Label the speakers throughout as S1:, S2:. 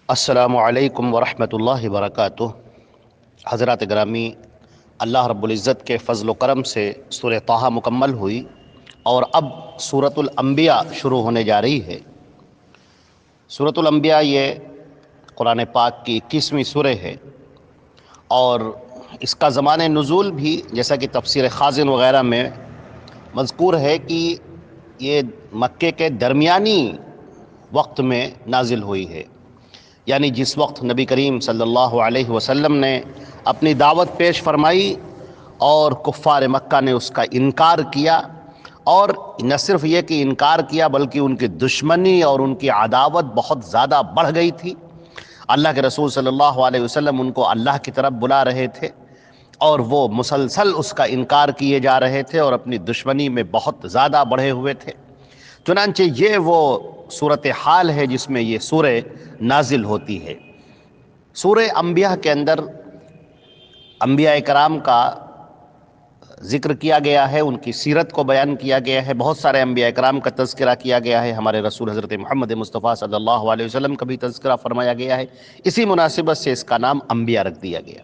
S1: السلام علیکم ورحمۃ اللہ وبرکاتہ۔ حضرات گرامی، اللہ رب العزت کے فضل و کرم سے سورہ طٰہٰ مکمل ہوئی اور اب سورۃ الانبیاء شروع ہونے جا رہی ہے۔ سورۃ الانبیاء یہ قرآن پاک کی 21ویں سورہ ہے اور اس کا زمان نزول بھی جیسا کہ تفسیر خازن وغیرہ میں مذکور ہے کہ یہ مکے کے درمیانی وقت میں نازل ہوئی ہے، یعنی جس وقت نبی کریم صلی اللہ علیہ وسلم نے اپنی دعوت پیش فرمائی اور کفار مکہ نے اس کا انکار کیا، اور نہ صرف یہ کہ انکار کیا بلکہ ان کی دشمنی اور ان کی عداوت بہت زیادہ بڑھ گئی تھی۔ اللہ کے رسول صلی اللہ علیہ وسلم ان کو اللہ کی طرف بلا رہے تھے اور وہ مسلسل اس کا انکار کیے جا رہے تھے اور اپنی دشمنی میں بہت زیادہ بڑھے ہوئے تھے۔ چنانچہ یہ وہ صورتحال ہے جس میں یہ سورہ نازل ہوتی ہے۔ سورہ انبیاء کے اندر انبیاء کرام کا ذکر کیا گیا ہے، ان کی سیرت کو بیان کیا گیا ہے، بہت سارے انبیاء کرام کا تذکرہ کیا گیا ہے، ہمارے رسول حضرت محمد مصطفیٰ صلی اللہ علیہ وسلم کا بھی تذکرہ فرمایا گیا ہے۔ اسی مناسبت سے اس کا نام انبیاء رکھ دیا گیا۔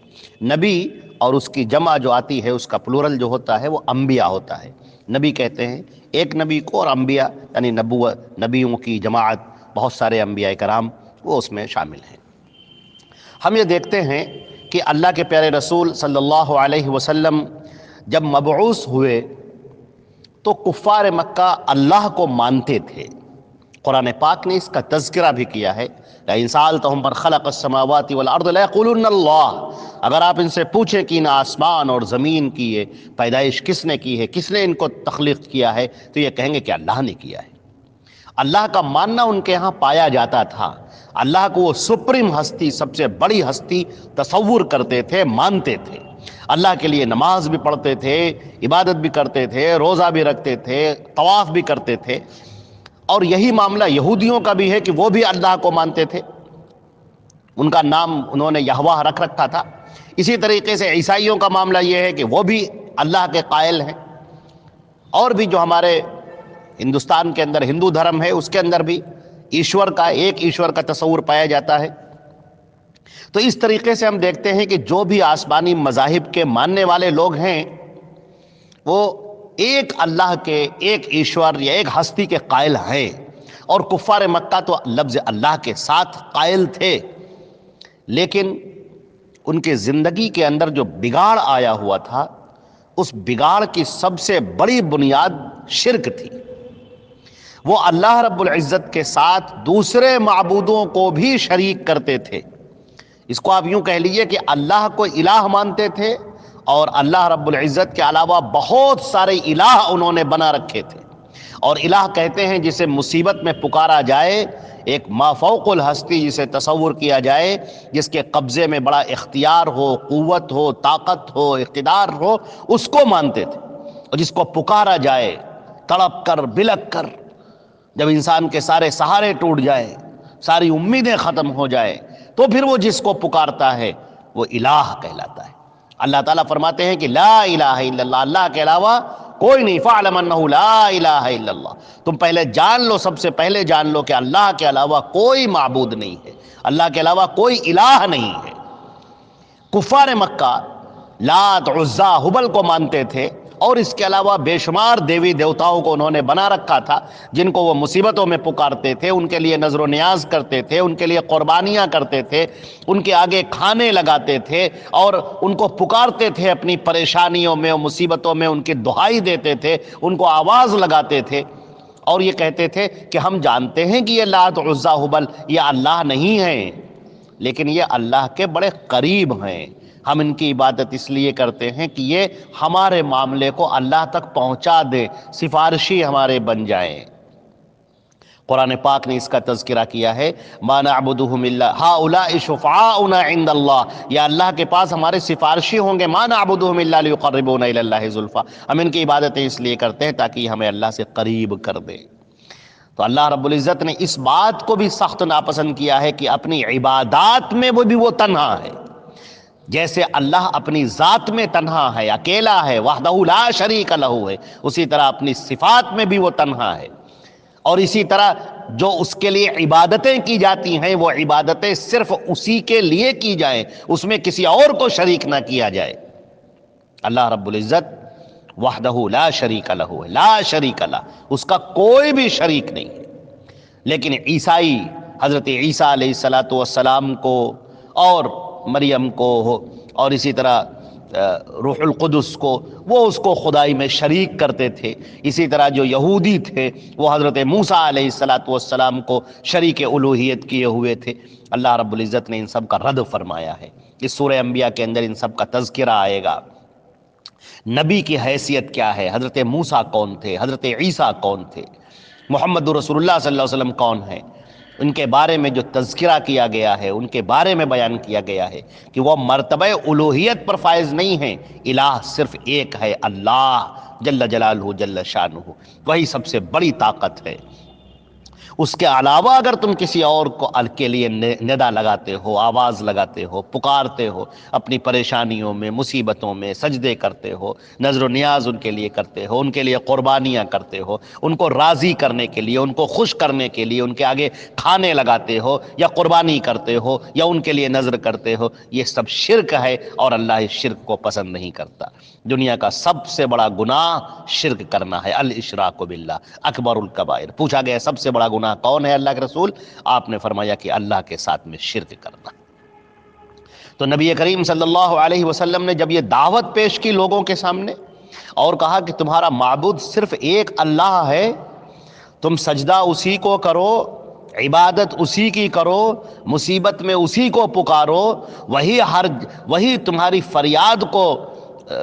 S1: نبی اور اس کی جمع جو آتی ہے، اس کا پلورل جو ہوتا ہے وہ انبیاء ہوتا ہے۔ نبی کہتے ہیں ایک نبی کو، اور انبیاء یعنی نبیوں کی جماعت، بہت سارے انبیاء کرام وہ اس میں شامل ہیں۔ ہم یہ دیکھتے ہیں کہ اللہ کے پیارے رسول صلی اللہ علیہ وسلم جب مبعوث ہوئے تو کفار مکہ اللہ کو مانتے تھے۔ قرآن پاک نے اس کا تذکرہ بھی کیا ہے، لَئِن سَأَلْتَهُمْ مَنْ خَلَقَ السَّمَاوَاتِ وَالْأَرْضَ لَيَقُولُنَّ اللَّهُ، اگر آپ ان سے پوچھیں کہ ان آسمان اور زمین کی یہ پیدائش کس نے کی ہے، کس نے ان کو تخلیق کیا ہے، تو یہ کہیں گے کہ اللہ نے کیا ہے۔ اللہ کا ماننا ان کے ہاں پایا جاتا تھا، اللہ کو وہ سپریم ہستی، سب سے بڑی ہستی تصور کرتے تھے، مانتے تھے۔ اللہ کے لیے نماز بھی پڑھتے تھے، عبادت بھی کرتے تھے، روزہ بھی رکھتے تھے، طواف بھی کرتے تھے۔ اور یہی معاملہ یہودیوں کا بھی ہے کہ وہ بھی اللہ کو مانتے تھے، ان کا نام انہوں نے یہوہ رکھ رکھا تھا۔ اسی طریقے سے عیسائیوں کا معاملہ یہ ہے کہ وہ بھی اللہ کے قائل ہیں، اور بھی جو ہمارے ہندوستان کے اندر ہندو دھرم ہے اس کے اندر بھی ایشور کا، ایک ایشور کا تصور پایا جاتا ہے۔ تو اس طریقے سے ہم دیکھتے ہیں کہ جو بھی آسمانی مذاہب کے ماننے والے لوگ ہیں وہ ایک اللہ کے، ایک ایشور یا ایک ہستی کے قائل ہیں، اور کفار مکہ تو لفظ اللہ کے ساتھ قائل تھے، لیکن ان کے زندگی کے اندر جو بگاڑ آیا ہوا تھا، اس بگاڑ کی سب سے بڑی بنیاد شرک تھی۔ وہ اللہ رب العزت کے ساتھ دوسرے معبودوں کو بھی شریک کرتے تھے۔ اس کو آپ یوں کہہ لیجئے کہ اللہ کو الہ مانتے تھے، اور اللہ رب العزت کے علاوہ بہت سارے الہ انہوں نے بنا رکھے تھے۔ اور الہ کہتے ہیں جسے مصیبت میں پکارا جائے، ایک مافوق الہستی جسے تصور کیا جائے، جس کے قبضے میں بڑا اختیار ہو، قوت ہو، طاقت ہو، اقتدار ہو، اس کو مانتے تھے۔ اور جس کو پکارا جائے تڑپ کر، بلک کر، جب انسان کے سارے سہارے ٹوٹ جائیں، ساری امیدیں ختم ہو جائے، تو پھر وہ جس کو پکارتا ہے وہ الہ کہلاتا ہے۔ اللہ تعالیٰ فرماتے ہیں کہ لا الہ الا اللہ، اللہ کے علاوہ کوئی نہیں، فَاعْلَمْ أَنَّهُ لَا إِلَٰهَ إِلَّا اللَّهُ، تم پہلے جان لو، سب سے پہلے جان لو کہ اللہ کے علاوہ کوئی معبود نہیں ہے، اللہ کے علاوہ کوئی الہ نہیں ہے۔ کفار مکہ لات، عزا، ہبل کو مانتے تھے، اور اس کے علاوہ بے شمار دیوی دیوتاؤں کو انہوں نے بنا رکھا تھا، جن کو وہ مصیبتوں میں پکارتے تھے، ان کے لیے نذر و نیاز کرتے تھے، ان کے لیے قربانیاں کرتے تھے، ان کے آگے کھانے لگاتے تھے، اور ان کو پکارتے تھے اپنی پریشانیوں میں اور مصیبتوں میں، ان کی دہائی دیتے تھے، ان کو آواز لگاتے تھے، اور یہ کہتے تھے کہ ہم جانتے ہیں کہ یہ لات، عزا، ہبل یہ اللہ نہیں ہیں، لیکن یہ اللہ کے بڑے قریب ہیں، ہم ان کی عبادت اس لیے کرتے ہیں کہ یہ ہمارے معاملے کو اللہ تک پہنچا دے، سفارشی ہمارے بن جائیں۔ قرآن پاک نے اس کا تذکرہ کیا ہے، ما نعبدهم الا هؤلاء شفعاؤنا عند اللہ، یہ اللہ کے پاس ہمارے سفارشی ہوں گے، ما نعبدهم الا ليقربونا الى اللہ زلفا، ہم ان کی عبادتیں اس لیے کرتے ہیں تاکہ ہمیں اللہ سے قریب کر دے۔ تو اللہ رب العزت نے اس بات کو بھی سخت ناپسند کیا ہے کہ اپنی عبادات میں وہ تنہا ہے، جیسے اللہ اپنی ذات میں تنہا ہے، اکیلا ہے، وحدہ لا شریک لہ ہے، اسی طرح اپنی صفات میں بھی وہ تنہا ہے، اور اسی طرح جو اس کے لیے عبادتیں کی جاتی ہیں وہ عبادتیں صرف اسی کے لیے کی جائیں، اس میں کسی اور کو شریک نہ کیا جائے۔ اللہ رب العزت وحدہ لا شریک لہ، لا شریک لہ، اس کا کوئی بھی شریک نہیں۔ لیکن عیسائی حضرت عیسیٰ علیہ الصلاۃ والسلام کو اور مریم کو اور اسی طرح روح القدس کو، وہ اس کو خدائی میں شریک کرتے تھے۔ اسی طرح جو یہودی تھے وہ حضرت موسیٰ علیہ الصلاۃ والسلام کو شریک الوہیت کیے ہوئے تھے۔ اللہ رب العزت نے ان سب کا رد فرمایا ہے۔ اس سورہ انبیاء کے اندر ان سب کا تذکرہ آئے گا۔ نبی کی حیثیت کیا ہے، حضرت موسیٰ کون تھے، حضرت عیسیٰ کون تھے، محمد رسول اللہ صلی اللہ علیہ وسلم کون ہیں، ان کے بارے میں جو تذکرہ کیا گیا ہے، ان کے بارے میں بیان کیا گیا ہے کہ وہ مرتبہ الوہیت پر فائز نہیں ہیں۔ الہ صرف ایک ہے، اللہ جل جلالہ جل شانہ، وہی سب سے بڑی طاقت ہے۔ اس کے علاوہ اگر تم کسی اور کو کے لیے ندا لگاتے ہو، آواز لگاتے ہو، پکارتے ہو، اپنی پریشانیوں میں، مصیبتوں میں سجدے کرتے ہو، نظر و نیاز ان کے لیے کرتے ہو، ان کے لیے قربانیاں کرتے ہو، ان کو راضی کرنے کے لیے، ان کو خوش کرنے کے لیے ان کے آگے کھانے لگاتے ہو یا قربانی کرتے ہو یا ان کے لیے نظر کرتے ہو، یہ سب شرک ہے اور اللہ اس شرک کو پسند نہیں کرتا۔ دنیا کا سب سے بڑا گناہ شرک کرنا ہے، الاشراک باللہ اکبر الکبائر۔ پوچھا گیا سب سے بڑا گناہ کون ہے اللہ کے رسول؟ آپ نے فرمایا کہ اللہ کے ساتھ میں شرک کرنا۔ تو نبی کریم صلی اللہ علیہ وسلم نے جب یہ دعوت پیش کی لوگوں کے سامنے اور کہا کہ تمہارا معبود صرف ایک اللہ ہے، تم سجدہ اسی کو کرو، عبادت اسی کی کرو، مصیبت میں اسی کو پکارو، وہی تمہاری فریاد کو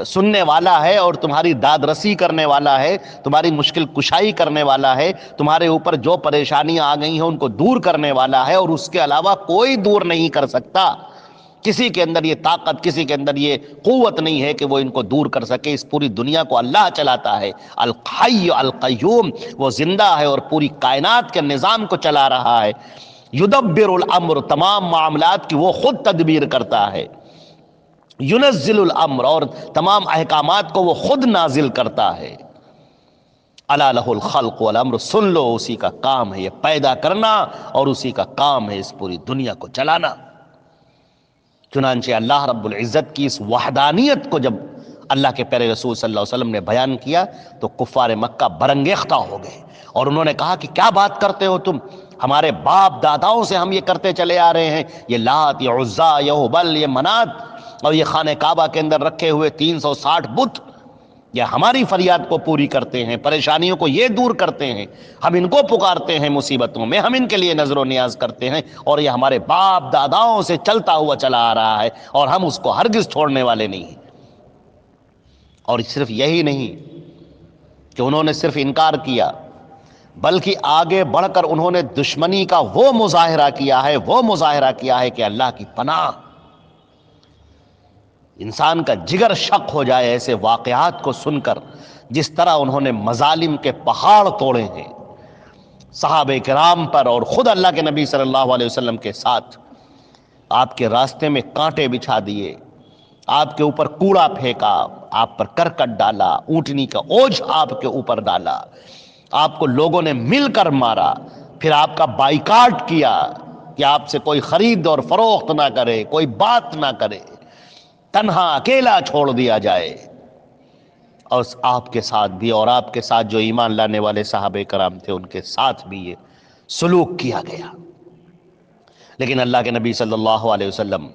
S1: سننے والا ہے اور تمہاری داد رسی کرنے والا ہے، تمہاری مشکل کشائی کرنے والا ہے، تمہارے اوپر جو پریشانیاں آ گئی ہیں ان کو دور کرنے والا ہے، اور اس کے علاوہ کوئی دور نہیں کر سکتا۔ کسی کے اندر یہ طاقت، کسی کے اندر یہ قوت نہیں ہے کہ وہ ان کو دور کر سکے۔ اس پوری دنیا کو اللہ چلاتا ہے، الحی القیوم، وہ زندہ ہے اور پوری کائنات کے نظام کو چلا رہا ہے۔ یدبر الامر، تمام معاملات کی وہ خود تدبیر کرتا ہے۔ ینزل الامر، اور تمام احکامات کو وہ خود نازل کرتا ہے۔ الا لہ الخلق والامر، سن لو اسی کا کام ہے یہ پیدا کرنا اور اسی کا کام ہے اس پوری دنیا کو چلانا۔ چنانچہ اللہ رب العزت کی اس وحدانیت کو جب اللہ کے پیارے رسول صلی اللہ علیہ وسلم نے بیان کیا تو کفار مکہ برانگیختہ ہو گئے اور انہوں نے کہا کہ کیا بات کرتے ہو تم، ہمارے باپ داداؤں سے ہم یہ کرتے چلے آ رہے ہیں، یہ لات، یہ عزا، یہ ہبل، یہ منات اور یہ خانہ کعبہ کے اندر رکھے ہوئے 360 بت، یہ ہماری فریاد کو پوری کرتے ہیں، پریشانیوں کو یہ دور کرتے ہیں، ہم ان کو پکارتے ہیں مصیبتوں میں، ہم ان کے لیے نظر و نیاز کرتے ہیں، اور یہ ہمارے باپ داداؤں سے چلتا ہوا چلا آ رہا ہے اور ہم اس کو ہرگز چھوڑنے والے نہیں ہیں۔ اور صرف یہی نہیں کہ انہوں نے صرف انکار کیا، بلکہ آگے بڑھ کر انہوں نے دشمنی کا وہ مظاہرہ کیا ہے کہ اللہ کی پناہ، انسان کا جگر شق ہو جائے ایسے واقعات کو سن کر، جس طرح انہوں نے مظالم کے پہاڑ توڑے ہیں صحابہ کرام پر، اور خود اللہ کے نبی صلی اللہ علیہ وسلم کے ساتھ آپ کے راستے میں کانٹے بچھا دیے، آپ کے اوپر کوڑا پھینکا، آپ پر کرکٹ ڈالا، اونٹنی کا اوجھ آپ کے اوپر ڈالا، آپ کو لوگوں نے مل کر مارا، پھر آپ کا بائیکاٹ کیا کہ آپ سے کوئی خرید اور فروخت نہ کرے، کوئی بات نہ کرے، تنہا اکیلا چھوڑ دیا جائے۔ اور آپ کے ساتھ بھی، اور آپ کے ساتھ جو ایمان لانے والے صحابہ کرام تھے ان کے ساتھ بھی یہ سلوک کیا گیا، لیکن اللہ کے نبی صلی اللہ علیہ وسلم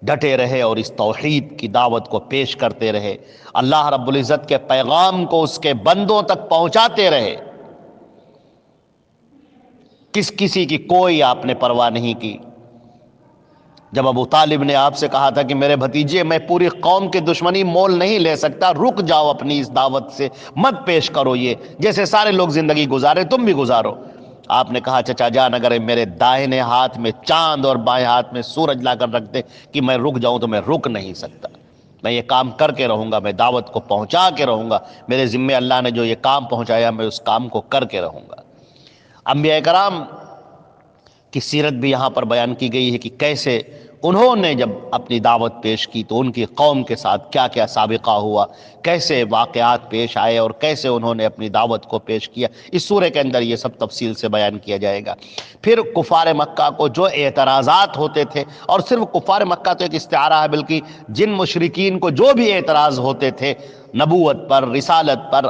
S1: ڈٹے رہے اور اس توحید کی دعوت کو پیش کرتے رہے، اللہ رب العزت کے پیغام کو اس کے بندوں تک پہنچاتے رہے، کسی کی کوئی آپ نے پرواہ نہیں کی۔ جب ابو طالب نے آپ سے کہا تھا کہ میرے بھتیجے، میں پوری قوم کی دشمنی مول نہیں لے سکتا، رک جاؤ اپنی اس دعوت سے، مت پیش کرو یہ، جیسے سارے لوگ زندگی گزارے تم بھی گزارو۔ آپ نے کہا چچا جان، اگر میرے دائیں ہاتھ میں چاند اور بائیں ہاتھ میں سورج لا کر رکھ دے کہ میں رک جاؤں تو میں رک نہیں سکتا، میں یہ کام کر کے رہوں گا، میں دعوت کو پہنچا کے رہوں گا، میرے ذمے اللہ نے جو یہ کام پہنچایا میں اس کام کو کر کے رہوں گا۔ انبیاء کرام کی سیرت بھی یہاں پر بیان کی گئی ہے کہ کیسے انہوں نے جب اپنی دعوت پیش کی تو ان کی قوم کے ساتھ کیا کیا سابقہ ہوا، کیسے واقعات پیش آئے اور کیسے انہوں نے اپنی دعوت کو پیش کیا، اس سورہ کے اندر یہ سب تفصیل سے بیان کیا جائے گا۔ پھر کفار مکہ کو جو اعتراضات ہوتے تھے، اور صرف کفار مکہ تو ایک استعارہ ہے، بلکہ جن مشرکین کو جو بھی اعتراض ہوتے تھے نبوت پر، رسالت پر،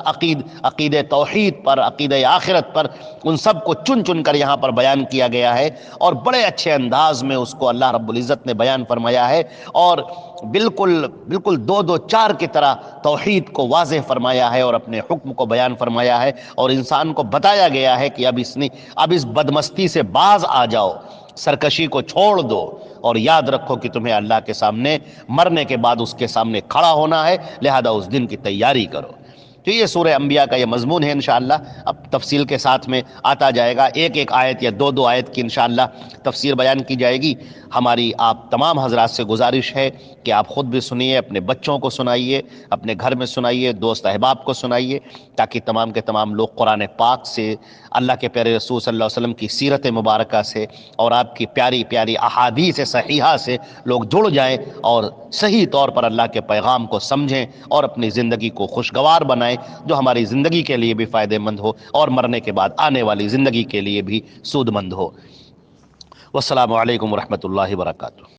S1: عقید توحید پر، عقید آخرت پر، ان سب کو چن چن کر یہاں پر بیان کیا گیا ہے، اور بڑے اچھے انداز میں اس کو اللہ رب العزت نے بیان فرمایا ہے، اور بالکل دو دو چار کی طرح توحید کو واضح فرمایا ہے اور اپنے حکم کو بیان فرمایا ہے، اور انسان کو بتایا گیا ہے کہ اب اس بدمستی سے باز آ جاؤ، سرکشی کو چھوڑ دو، اور یاد رکھو کہ تمہیں اللہ کے سامنے مرنے کے بعد اس کے سامنے کھڑا ہونا ہے، لہذا اس دن کی تیاری کرو۔ تو یہ سورہ انبیاء کا یہ مضمون ہے انشاءاللہ، اب تفصیل کے ساتھ میں آتا جائے گا، ایک ایک آیت یا دو آیت کی انشاءاللہ تفسیر بیان کی جائے گی۔ ہماری آپ تمام حضرات سے گزارش ہے کہ آپ خود بھی سنیے، اپنے بچوں کو سنائیے، اپنے گھر میں سنائیے، دوست احباب کو سنائیے، تاکہ تمام کے تمام لوگ قرآن پاک سے، اللہ کے پیارے رسول صلی اللہ علیہ وسلم کی سیرت مبارکہ سے اور آپ کی پیاری پیاری احادیث صحیحہ سے لوگ جڑ جائیں اور صحیح طور پر اللہ کے پیغام کو سمجھیں اور اپنی زندگی کو خوشگوار بنائیں، جو ہماری زندگی کے لیے بھی فائدہ مند ہو اور مرنے کے بعد آنے والی زندگی کے لیے بھی سود مند ہو۔ والسلام علیکم ورحمۃ اللہ وبرکاتہ۔